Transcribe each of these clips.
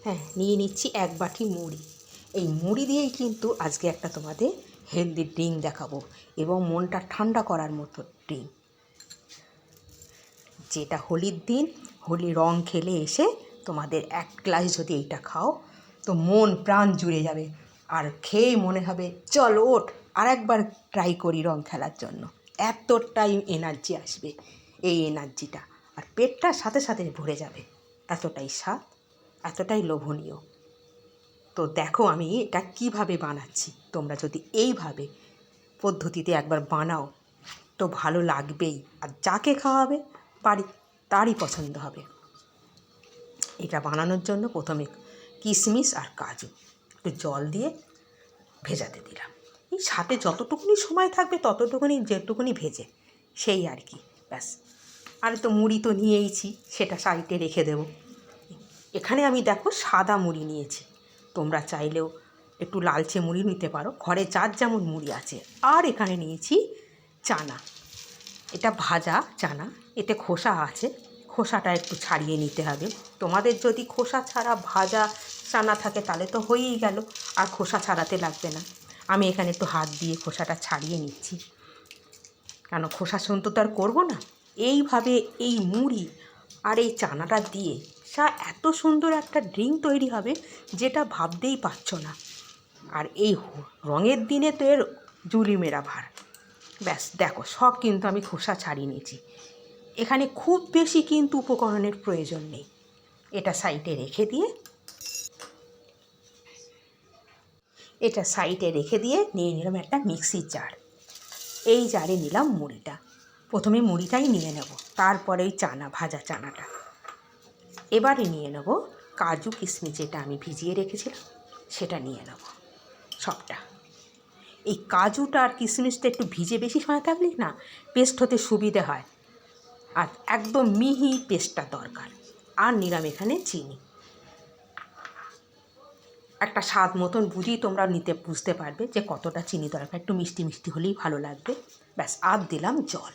হ্যাঁ, নিয়ে নিচ্ছি 1 বাটি মুড়ি। এই মুড়ি দিয়েই কিন্তু আজকে একটা তোমাদের হেলদি ড্রিঙ্ক দেখাবো এবং মনটা ঠান্ডা করার মতো ড্রিঙ্ক, যেটা হোলির দিন হোলি রং খেলে এসে তোমাদের 1 গ্লাস যদি এইটা খাও তো মন প্রাণ জুড়ে যাবে, আর খেয়ে মনে হবে চল ওঠ আর একবার ট্রাই করি রং খেলার জন্য। এতটাই এনার্জি আসবে এই এনার্জিটা, আর পেটটা সাথে সাথে ভরে যাবে। এতটাই স্বাদ, এতটাই লোভনীয়। তো দেখো আমি এটা কিভাবে বানাচ্ছি। তোমরা যদি এইভাবে পদ্ধতিতে একবার বানাও তো ভালো লাগবেই, আর যাকে খাওয়াবে বাড়ি তারই পছন্দ হবে। এটা বানানোর জন্য প্রথমে কিশমিশ আর কাজু একটু জল দিয়ে ভেজাতে দিলাম। এই সাথে যতটুকুনি সময় থাকবে ততটুকুনি, যেটুকুনি ভেজে সেই আর কি, ব্যাস। আর তো মুড়ি তো নিয়েইছি, সেটা সাইডে রেখে দেব। এখানে আমি দেখো সাদা মুড়ি নিয়েছি, তোমরা চাইলেও একটু লালচে মুড়ি নিতে পারো, ঘরে যার যেমন মুড়ি আছে। আর এখানে নিয়েছি চানা, এটা ভাজা চানা, এতে খোসা আছে, খোসাটা একটু ছাড়িয়ে নিতে হবে। তোমাদের যদি খোসা ছাড়া ভাজা চানা থাকে তাহলে তো হয়েই গেল, আর খোসা ছাড়াতে লাগবে না। আমি এখানে একটু হাত দিয়ে খোসাটা ছাড়িয়ে নিচ্ছি, কেন খোসা সন্ত তো আর করবো না। এইভাবে এই মুড়ি আর এই চানাটা দিয়ে এত সুন্দর একটা ড্রিঙ্ক তৈরি হবে যেটা ভাবতেই পারছো না। আর এই রঙের দিনে তো এর জুলি মেরা ভার। ব্যাস দেখো সব কিন্তু আমি খোসা ছাড়িয়ে নিয়েছি। এখানে খুব বেশি কিন্তু উপকরণের প্রয়োজন নেই। এটা সাইডে রেখে দিয়ে নিয়ে নিলাম একটা মিক্সির জার। এই জারে নিলাম মুড়িটা, প্রথমে মুড়িটাই নিয়ে নেব, তারপরে ওই চানা, ভাজা চানাটা। এবারে নিয়ে নেব কাজু কিশমিশ, যেটা আমি ভিজিয়ে রেখেছিলাম সেটা নিয়ে নেব সবটা। এই কাজুটা আর কিশমিশটা একটু ভিজে বেশি সময় থাকলে না পেস্ট হতে সুবিধে হয়, আর একদম মিহি পেস্টটা দরকার। আর নিলাম এখানে চিনি, একটা স্বাদ মতন বুঝেই তোমরা বুঝতে পারবে যে কতটা চিনি দরকার, একটু মিষ্টি মিষ্টি হলেই ভালো লাগবে। ব্যাস, আর দিলাম জল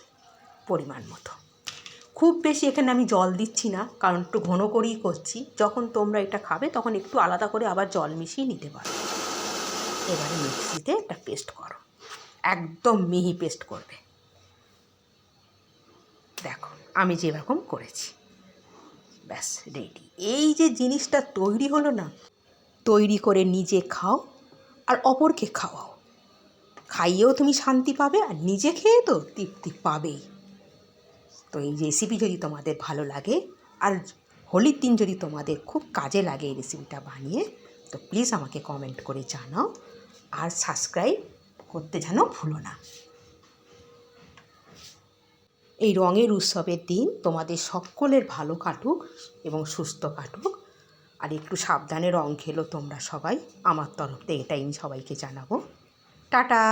পরিমাণ মতো। খুব বেশি এখানে আমি জল দিচ্ছি না, কারণ একটু ঘন করেই করছি। যখন তোমরা এটা খাবে তখন একটু আলাদা করে আবার জল মিশিয়ে নিতে পারো। এবারে মিক্সিতে একটা পেস্ট করো, একদম মিহি পেস্ট করবে। দেখো আমি যেরকম করেছি, ব্যাস রেডি। এই যে জিনিসটা তৈরি হলো না, তৈরি করে নিজে খাও আর অপরকে খাওয়াও, খাইয়েও তুমি শান্তি পাবে আর নিজে খেয়ে তো তৃপ্তি পাবেই। তো এই রেসিপি যদি তোমাদের ভালো লাগে আর হোলির দিন যদি তোমাদের খুব কাজে লাগে এই রেসিপিটা বানিয়ে, তো প্লিজ আমাকে কমেন্ট করে জানাও, আর সাবস্ক্রাইব করতে যেন ভুলো না। এই রঙের উৎসবের দিন তোমাদের সকলের ভালো কাটুক এবং সুস্থ কাটুক, আর একটু সাবধানে রং খেলো তোমরা সবাই। আমার তরফ থেকে এটাই আমি সবাইকে জানাবো। টাটা।